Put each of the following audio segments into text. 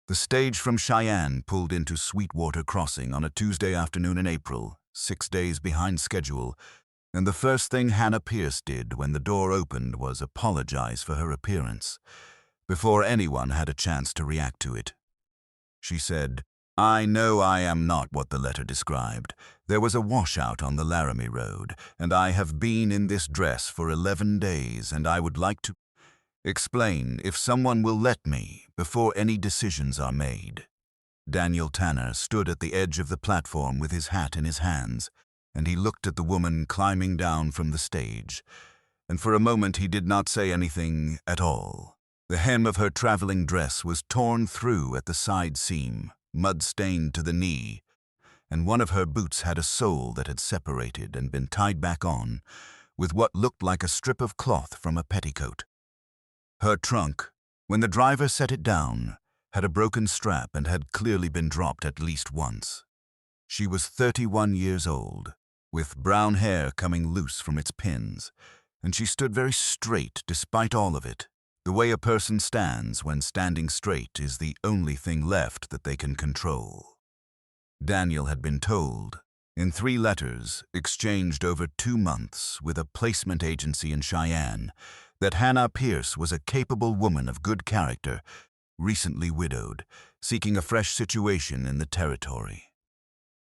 The stage from Cheyenne pulled into Sweetwater Crossing on a Tuesday afternoon in April, 6 days behind schedule, and the first thing Hannah Pierce did when the door opened was apologize for her appearance, before anyone had a chance to react to it. She said, "I know I am not what the letter described. There was a washout on the Laramie Road, and I have been in this dress for 11 days, and I would like to explain, if someone will let me, before any decisions are made." Daniel Tanner stood at the edge of the platform with his hat in his hands, and he looked at the woman climbing down from the stage. And for a moment he did not say anything at all. The hem of her traveling dress was torn through at the side seam, mud-stained to the knee, and one of her boots had a sole that had separated and been tied back on with what looked like a strip of cloth from a petticoat. Her trunk, when the driver set it down, had a broken strap and had clearly been dropped at least once. She was 31 years old, with brown hair coming loose from its pins, and she stood very straight despite all of it. The way a person stands when standing straight is the only thing left that they can control. Daniel had been told, in 3 letters exchanged over 2 months with a placement agency in Cheyenne, that Hannah Pierce was a capable woman of good character, recently widowed, seeking a fresh situation in the territory.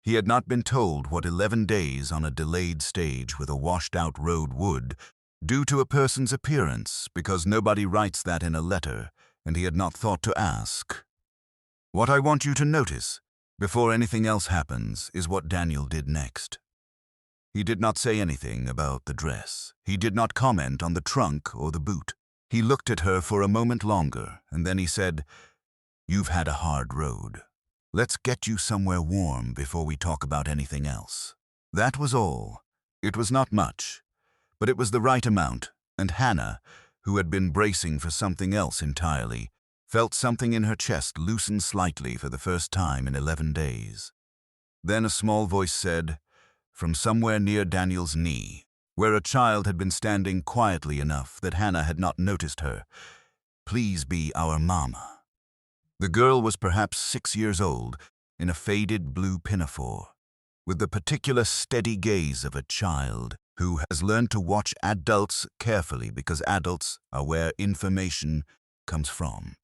He had not been told what 11 days on a delayed stage with a washed-out road would do to a person's appearance, because nobody writes that in a letter, and he had not thought to ask. What I want you to notice, before anything else happens, is what Daniel did next. He did not say anything about the dress. He did not comment on the trunk or the boot. He looked at her for a moment longer, and then he said, "You've had a hard road. Let's get you somewhere warm before we talk about anything else." That was all. It was not much, but it was the right amount, and Hannah, who had been bracing for something else entirely, felt something in her chest loosen slightly for the first time in 11 days. Then a small voice said, from somewhere near Daniel's knee, where a child had been standing quietly enough that Hannah had not noticed her, "Please be our mama." The girl was perhaps 6 years old, in a faded blue pinafore, with the particular steady gaze of a child who has learned to watch adults carefully because adults are where information comes from.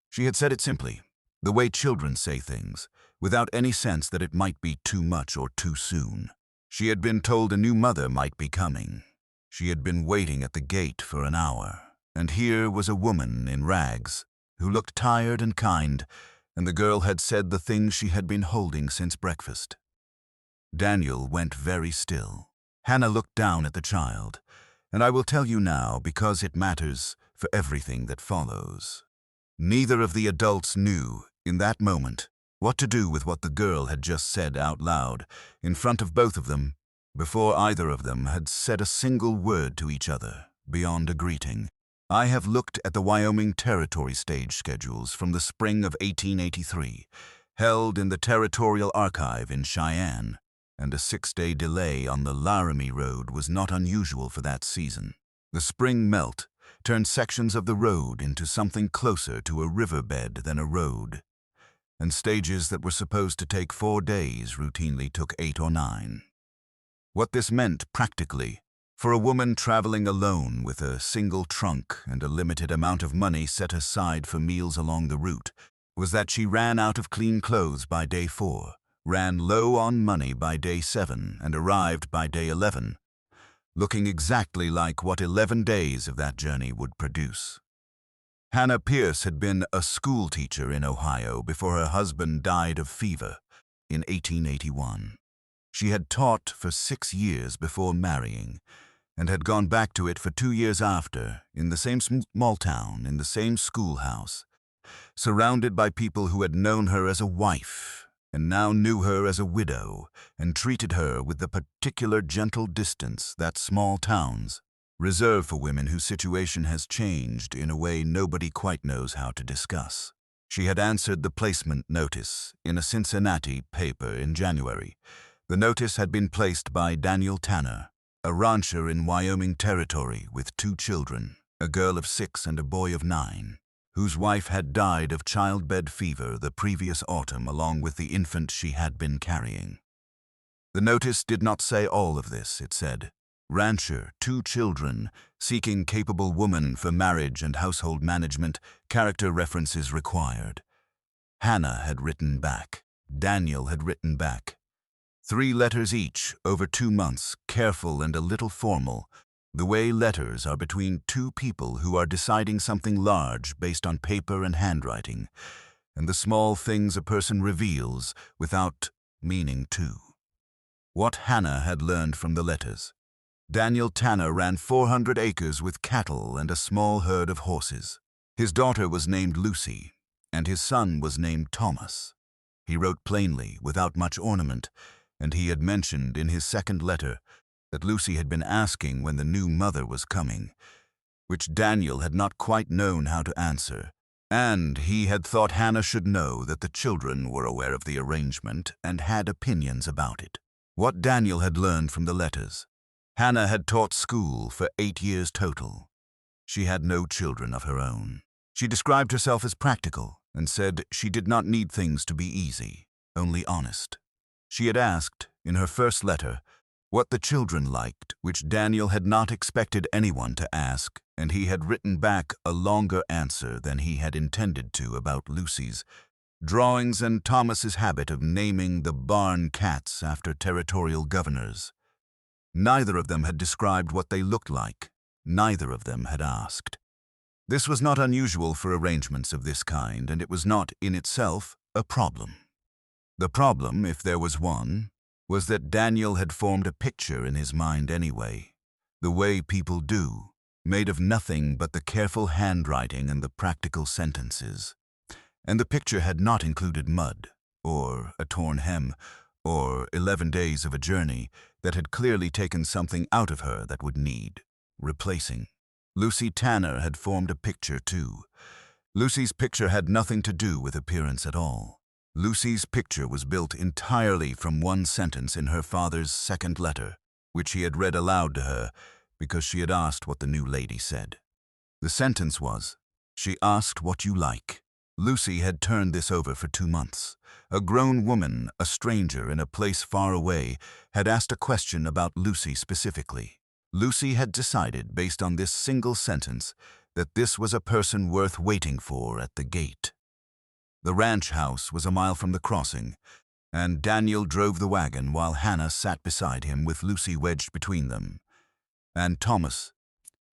She had said it simply, the way children say things, without any sense that it might be too much or too soon. She had been told a new mother might be coming. She had been waiting at the gate for an hour, and here was a woman in rags who looked tired and kind, and the girl had said the things she had been holding since breakfast. Daniel went very still. Hannah looked down at the child, and I will tell you now because it matters for everything that follows. Neither of the adults knew, in that moment, what to do with what the girl had just said out loud, in front of both of them, before either of them had said a single word to each other, beyond a greeting. I have looked at the Wyoming Territory stage schedules from the spring of 1883, held in the Territorial Archive in Cheyenne, and a 6-day delay on the Laramie Road was not unusual for that season. The spring melt turned sections of the road into something closer to a riverbed than a road, and stages that were supposed to take 4 days routinely took 8 or 9. What this meant practically, for a woman traveling alone with a single trunk and a limited amount of money set aside for meals along the route, was that she ran out of clean clothes by day 4, ran low on money by day 7, and arrived by day 11, looking exactly like what 11 days of that journey would produce. Hannah Pierce had been a school teacher in Ohio before her husband died of fever in 1881. She had taught for 6 years before marrying, and had gone back to it for 2 years after, in the same small town, in the same schoolhouse, surrounded by people who had known her as a wife, and now knew her as a widow, and treated her with the particular gentle distance that small towns reserve for women whose situation has changed in a way nobody quite knows how to discuss. She had answered the placement notice in a Cincinnati paper in January. The notice had been placed by Daniel Tanner, a rancher in Wyoming Territory with 2 children, a girl of 6 and a boy of 9. whose wife had died of childbed fever the previous autumn along with the infant she had been carrying. The notice did not say all of this, it said. Rancher, 2 children, seeking capable woman for marriage and household management, character references required. Hannah had written back. Daniel had written back. 3 letters each, over 2 months, careful and a little formal, the way letters are between 2 people who are deciding something large based on paper and handwriting, and the small things a person reveals without meaning to. What Hannah had learned from the letters. Daniel Tanner ran 400 acres with cattle and a small herd of horses. His daughter was named Lucy, and his son was named Thomas. He wrote plainly, without much ornament, and he had mentioned in his second letter that Lucy had been asking when the new mother was coming, which Daniel had not quite known how to answer, and he had thought Hannah should know that the children were aware of the arrangement and had opinions about it. What Daniel had learned from the letters. Hannah had taught school for 8 years total. She had no children of her own. She described herself as practical and said she did not need things to be easy, only honest. She had asked, in her first letter, what the children liked, which Daniel had not expected anyone to ask, and he had written back a longer answer than he had intended to about Lucy's drawings and Thomas's habit of naming the barn cats after territorial governors. Neither of them had described what they looked like. Neither of them had asked. This was not unusual for arrangements of this kind, and it was not, in itself, a problem. The problem, if there was one, was that Daniel had formed a picture in his mind anyway, the way people do, made of nothing but the careful handwriting and the practical sentences. And the picture had not included mud, or a torn hem, or 11 days of a journey that had clearly taken something out of her that would need replacing. Lucy Tanner had formed a picture too. Lucy's picture had nothing to do with appearance at all. Lucy's picture was built entirely from one sentence in her father's second letter, which he had read aloud to her because she had asked what the new lady said. The sentence was, "She asked what you like." Lucy had turned this over for 2 months. A grown woman, a stranger in a place far away, had asked a question about Lucy specifically. Lucy had decided, based on this single sentence, that this was a person worth waiting for at the gate. The ranch house was a mile from the crossing, and Daniel drove the wagon while Hannah sat beside him with Lucy wedged between them. And Thomas,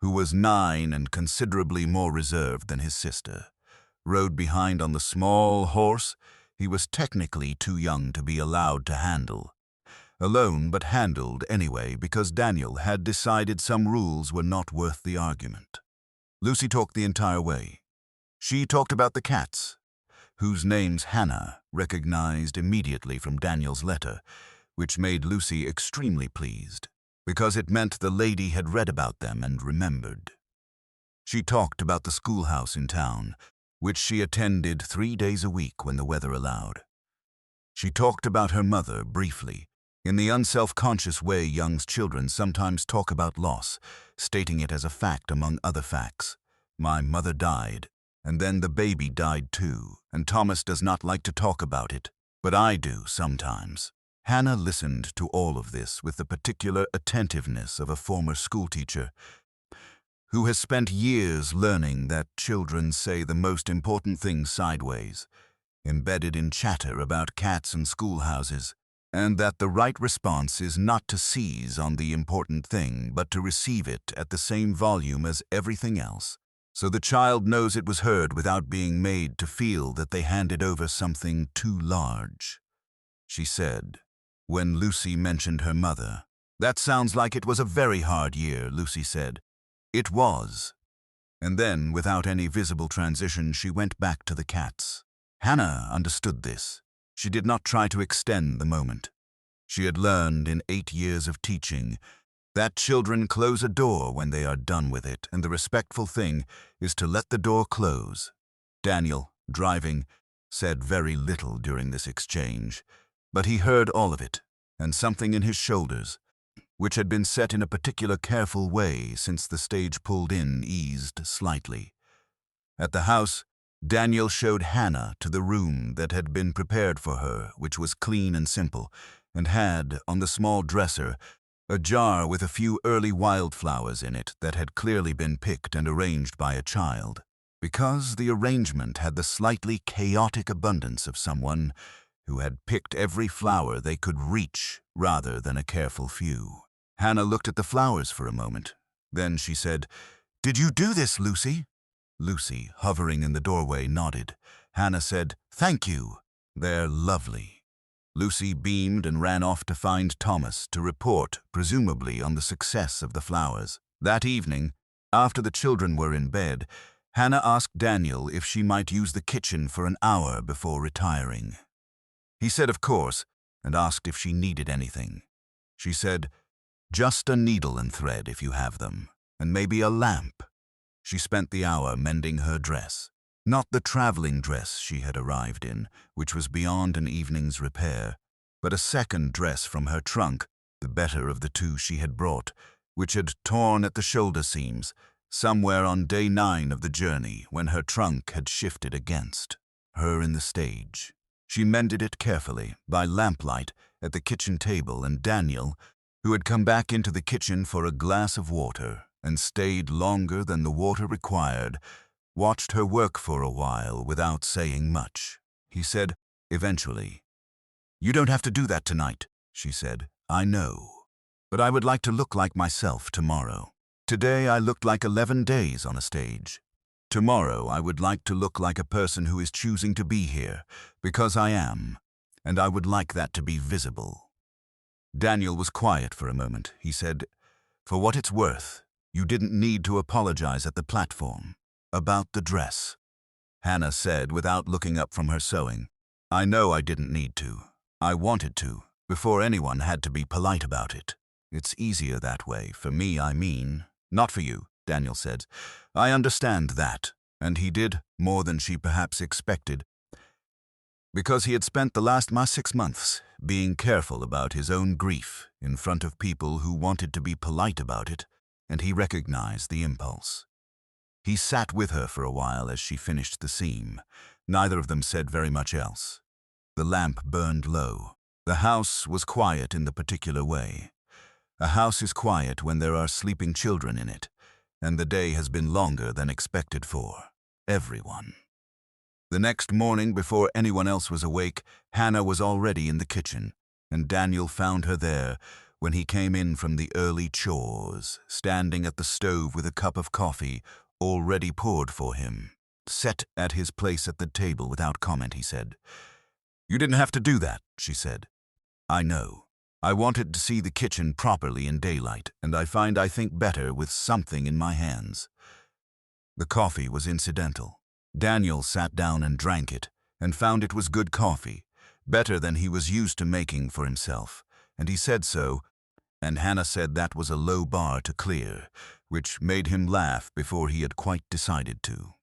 who was 9 and considerably more reserved than his sister, rode behind on the small horse he was technically too young to be allowed to handle. Alone, but handled anyway because Daniel had decided some rules were not worth the argument. Lucy talked the entire way. She talked about the cats, whose names Hannah recognized immediately from Daniel's letter, which made Lucy extremely pleased, because it meant the lady had read about them and remembered. She talked about the schoolhouse in town, which she attended 3 days a week when the weather allowed. She talked about her mother briefly, in the unself-conscious way young children sometimes talk about loss, stating it as a fact among other facts. "My mother died, and then the baby died too, and Thomas does not like to talk about it, but I do sometimes." Hannah listened to all of this with the particular attentiveness of a former schoolteacher who has spent years learning that children say the most important things sideways, embedded in chatter about cats and schoolhouses, and that the right response is not to seize on the important thing, but to receive it at the same volume as everything else, so the child knows it was heard without being made to feel that they handed over something too large. She said, when Lucy mentioned her mother, "That sounds like it was a very hard year," Lucy said. "It was." And then, without any visible transition, she went back to the cats. Hannah understood this. She did not try to extend the moment. She had learned in 8 years of teaching that children close a door when they are done with it, and the respectful thing is to let the door close. Daniel, driving, said very little during this exchange, but he heard all of it, and something in his shoulders, which had been set in a particular careful way since the stage pulled in, eased slightly. At the house, Daniel showed Hannah to the room that had been prepared for her, which was clean and simple, and had, on the small dresser, a jar with a few early wildflowers in it that had clearly been picked and arranged by a child, because the arrangement had the slightly chaotic abundance of someone who had picked every flower they could reach rather than a careful few. Hannah looked at the flowers for a moment. Then she said, "Did you do this, Lucy?" Lucy, hovering in the doorway, nodded. Hannah said, "Thank you. They're lovely." Lucy beamed and ran off to find Thomas to report, presumably, on the success of the flowers. That evening, after the children were in bed, Hannah asked Daniel if she might use the kitchen for an hour before retiring. He said of course, and asked if she needed anything. She said, "Just a needle and thread if you have them, and maybe a lamp." She spent the hour mending her dress. Not the traveling dress she had arrived in, which was beyond an evening's repair, but a second dress from her trunk, the better of the two she had brought, which had torn at the shoulder seams, somewhere on day 9 of the journey when her trunk had shifted against her in the stage. She mended it carefully, by lamplight, at the kitchen table, and Daniel, who had come back into the kitchen for a glass of water and stayed longer than the water required, watched her work for a while without saying much. He said, eventually, "You don't have to do that tonight," she said. "I know. But I would like to look like myself tomorrow. Today I looked like 11 days on a stage. Tomorrow I would like to look like a person who is choosing to be here, because I am, and I would like that to be visible." Daniel was quiet for a moment. He said, "For what it's worth, you didn't need to apologize at the platform. About the dress." Hannah said without looking up from her sewing, "I know I didn't need to. I wanted to, before anyone had to be polite about it. It's easier that way, for me, I mean." "Not for you," Daniel said. "I understand that." And he did more than she perhaps expected, because he had spent the last 6 months being careful about his own grief in front of people who wanted to be polite about it, and he recognized the impulse. He sat with her for a while as she finished the seam. Neither of them said very much else. The lamp burned low. The house was quiet in the particular way. A house is quiet when there are sleeping children in it, and the day has been longer than expected for everyone. The next morning, before anyone else was awake, Hannah was already in the kitchen, and Daniel found her there when he came in from the early chores, standing at the stove with a cup of coffee already poured for him. Set at his place at the table without comment, he said. "You didn't have to do that," she said. "I know. I wanted to see the kitchen properly in daylight, and I think better with something in my hands." The coffee was incidental. Daniel sat down and drank it, and found it was good coffee, better than he was used to making for himself, and he said so, and Hannah said that was a low bar to clear, which made him laugh before he had quite decided to.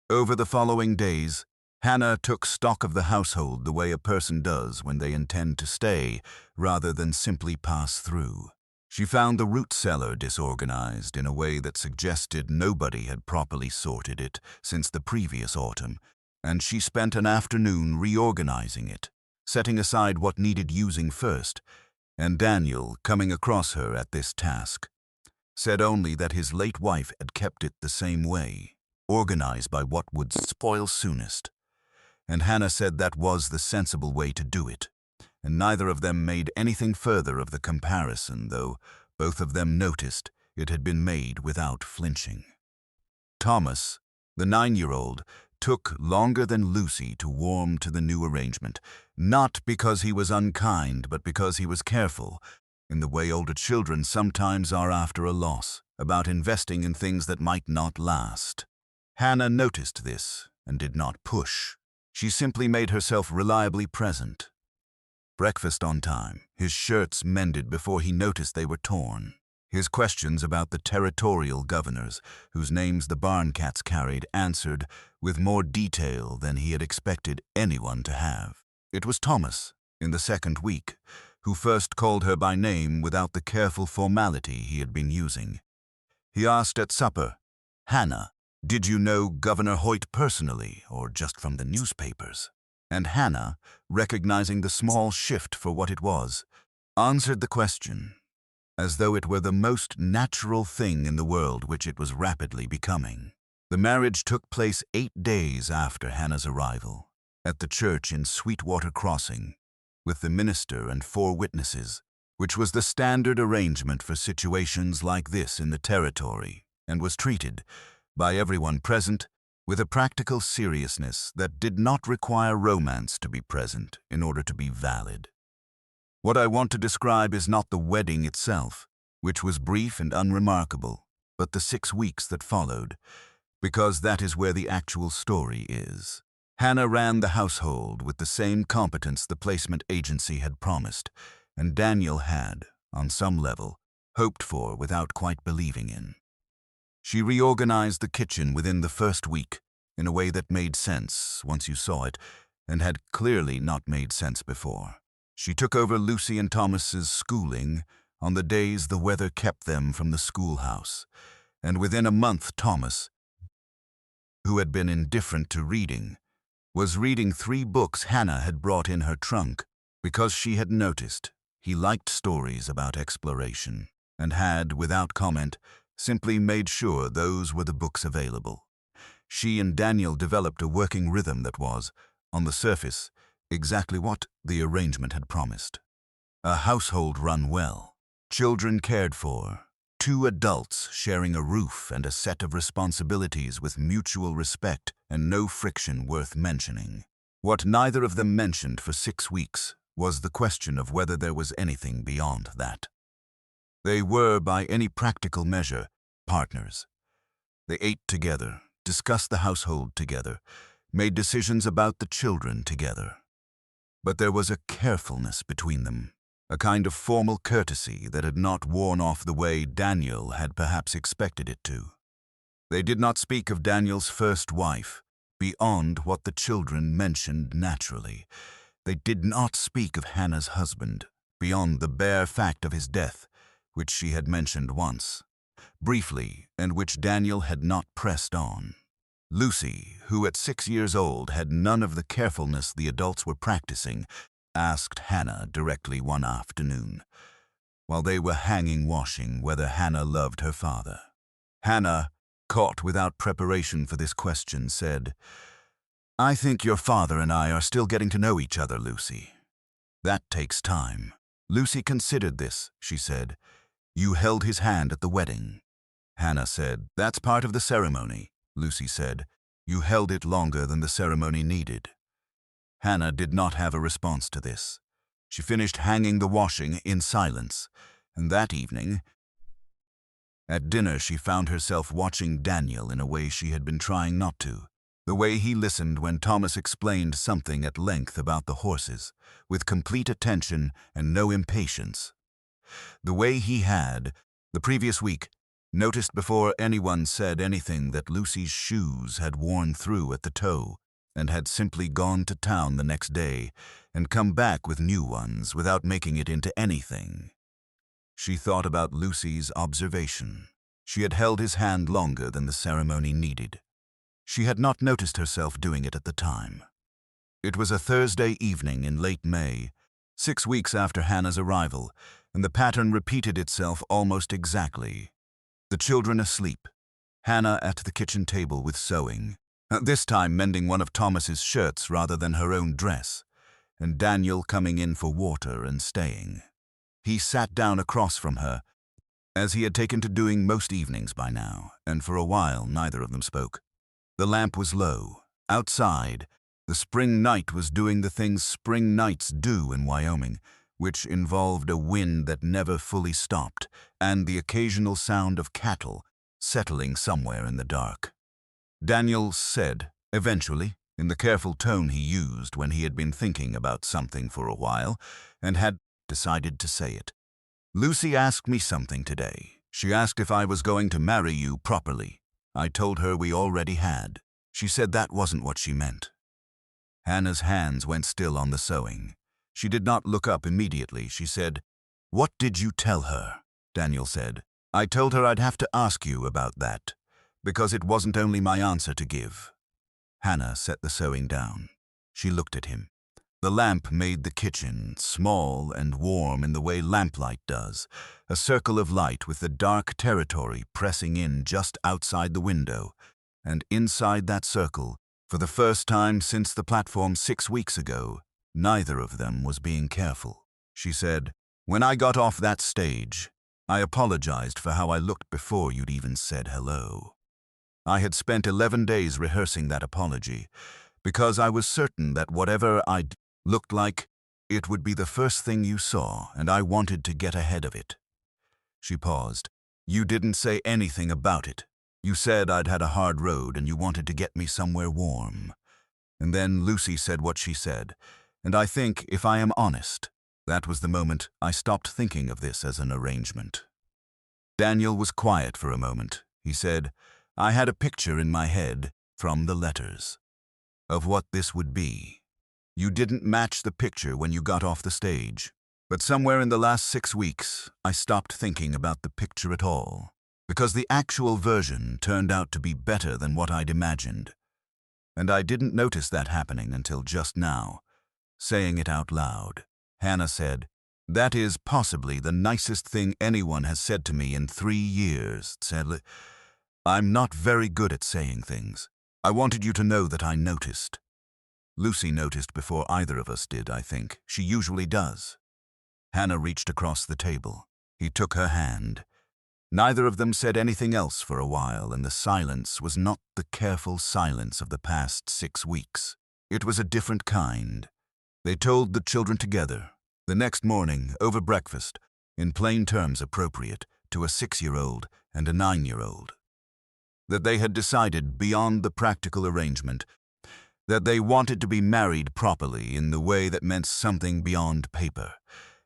Over the following days, Hannah took stock of the household the way a person does when they intend to stay, rather than simply pass through. She found the root cellar disorganized in a way that suggested nobody had properly sorted it since the previous autumn, and she spent an afternoon reorganizing it, setting aside what needed using first, and Daniel, coming across her at this task, said only that his late wife had kept it the same way, organized by what would spoil soonest. And Hannah said that was the sensible way to do it, and neither of them made anything further of the comparison, though both of them noticed it had been made without flinching. Thomas, the 9-year-old, took longer than Lucy to warm to the new arrangement, not because he was unkind, but because he was careful, in the way older children sometimes are after a loss, about investing in things that might not last. Hannah noticed this and did not push. She simply made herself reliably present. Breakfast on time, his shirts mended before he noticed they were torn. His questions about the territorial governors, whose names the barn cats carried, answered with more detail than he had expected anyone to have. It was Thomas, in the second week, who first called her by name without the careful formality he had been using. He asked at supper, "Hannah, Did you know Governor Hoyt personally, or just from the newspapers? And Hannah, recognizing the small shift for what it was, answered the question, as though it were the most natural thing in the world, which it was rapidly becoming. The marriage took place 8 days after Hannah's arrival, at the church in Sweetwater Crossing, with the minister and 4 witnesses, which was the standard arrangement for situations like this in the territory, and was treated, by everyone present, with a practical seriousness that did not require romance to be present in order to be valid. What I want to describe is not the wedding itself, which was brief and unremarkable, but the 6 weeks that followed, because that is where the actual story is. Hannah ran the household with the same competence the placement agency had promised, and Daniel had, on some level, hoped for without quite believing in. She reorganized the kitchen within the first week in a way that made sense once you saw it, and had clearly not made sense before. She took over Lucy and Thomas's schooling on the days the weather kept them from the schoolhouse, and within a month Thomas, who had been indifferent to reading, was reading 3 books Hannah had brought in her trunk because she had noticed he liked stories about exploration and had, without comment, simply made sure those were the books available. She and Daniel developed a working rhythm that was, on the surface, exactly what the arrangement had promised. A household run well, children cared for, 2 adults sharing a roof and a set of responsibilities with mutual respect and no friction worth mentioning. What neither of them mentioned for 6 weeks was the question of whether there was anything beyond that. They were, by any practical measure, partners. They ate together, discussed the household together, made decisions about the children together. But there was a carefulness between them, a kind of formal courtesy that had not worn off the way Daniel had perhaps expected it to. They did not speak of Daniel's first wife, beyond what the children mentioned naturally. They did not speak of Hannah's husband, beyond the bare fact of his death, which she had mentioned once, briefly, and which Daniel had not pressed on. Lucy, who at 6 years old had none of the carefulness the adults were practicing, asked Hannah directly one afternoon, while they were hanging washing, whether Hannah loved her father. Hannah, caught without preparation for this question, said, "I think your father and I are still getting to know each other, Lucy. That takes time." Lucy considered this, she said. "You held his hand at the wedding." Hannah said, "That's part of the ceremony." Lucy said, "You held it longer than the ceremony needed." Hannah did not have a response to this. She finished hanging the washing in silence, and that evening, at dinner, she found herself watching Daniel in a way she had been trying not to. The way he listened when Thomas explained something at length about the horses, with complete attention and no impatience. The way he had, the previous week, noticed before anyone said anything that Lucy's shoes had worn through at the toe and had simply gone to town the next day and come back with new ones without making it into anything. She thought about Lucy's observation. She had held his hand longer than the ceremony needed. She had not noticed herself doing it at the time. It was a Thursday evening in late May, 6 weeks after Hannah's arrival, and the pattern repeated itself almost exactly. The children asleep, Hannah at the kitchen table with sewing, this time mending one of Thomas's shirts rather than her own dress, and Daniel coming in for water and staying. He sat down across from her, as he had taken to doing most evenings by now, and for a while neither of them spoke. The lamp was low. Outside, the spring night was doing the things spring nights do in Wyoming, which involved a wind that never fully stopped, and the occasional sound of cattle settling somewhere in the dark. Daniel said, eventually, in the careful tone he used when he had been thinking about something for a while, and had decided to say it, "Lucy asked me something today. She asked if I was going to marry you properly. I told her we already had. She said that wasn't what she meant." Hannah's hands went still on the sewing. She did not look up immediately. She said, "What did you tell her?" Daniel said, "I told her I'd have to ask you about that. because it wasn't only my answer to give. Hannah set the sewing down. She looked at him. The lamp made the kitchen small and warm in the way lamplight does, a circle of light with the dark territory pressing in just outside the window, and inside that circle, for the first time since the platform 6 weeks ago, neither of them was being careful. She said, "When I got off that stage, I apologized for how I looked before you'd even said hello. I had spent 11 days rehearsing that apology, because I was certain that whatever I'd looked like, it would be the first thing you saw, and I wanted to get ahead of it." She paused. "You didn't say anything about it. You said I'd had a hard road and you wanted to get me somewhere warm." And then Lucy said what she said, and I think, if I am honest, that was the moment I stopped thinking of this as an arrangement. Daniel was quiet for a moment. He said, "I had a picture in my head, from the letters, of what this would be. You didn't match the picture when you got off the stage. But somewhere in the last 6 weeks, I stopped thinking about the picture at all, because the actual version turned out to be better than what I'd imagined. And I didn't notice that happening until just now, saying it out loud." Hannah said, "That is possibly the nicest thing anyone has said to me in 3 years, sadly. I'm not very good at saying things. I wanted you to know that I noticed." Lucy noticed before either of us did, I think. She usually does. Hannah reached across the table. He took her hand. Neither of them said anything else for a while, and the silence was not the careful silence of the past 6 weeks. It was a different kind. They told the children together, the next morning, over breakfast, in plain terms appropriate to a 6-year-old and a 9-year-old, that they had decided beyond the practical arrangement that they wanted to be married properly in the way that meant something beyond paper,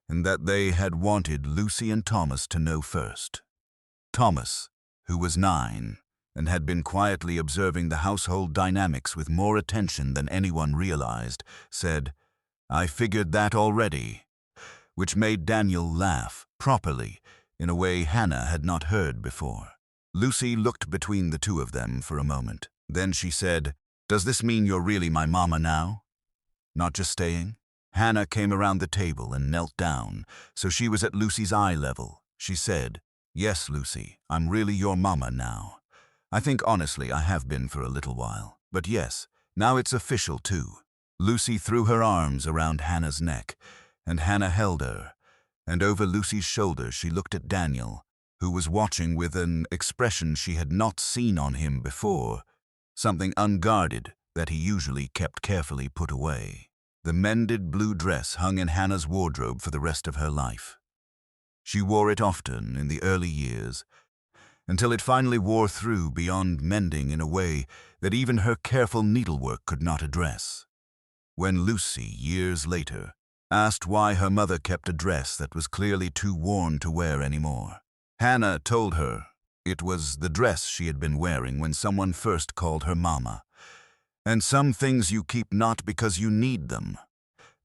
and that they had wanted Lucy and Thomas to know first. Thomas, who was 9 and had been quietly observing the household dynamics with more attention than anyone realized, said, "I figured that already," which made Daniel laugh, properly, in a way Hannah had not heard before. Lucy looked between the two of them for a moment. Then she said, "Does this mean you're really my mama now? Not just staying?" Hannah came around the table and knelt down, so she was at Lucy's eye level. She said, "Yes, Lucy, I'm really your mama now. I think honestly I have been for a little while. But yes, now it's official too." Lucy threw her arms around Hannah's neck, and Hannah held her, and over Lucy's shoulder she looked at Daniel, who was watching with an expression she had not seen on him before, something unguarded that he usually kept carefully put away. The mended blue dress hung in Hannah's wardrobe for the rest of her life. She wore it often in the early years, until it finally wore through beyond mending in a way that even her careful needlework could not address. When Lucy, years later, asked why her mother kept a dress that was clearly too worn to wear anymore, Hannah told her it was the dress she had been wearing when someone first called her mama. And some things you keep not because you need them,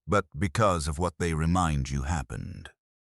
but because of what they remind you happened.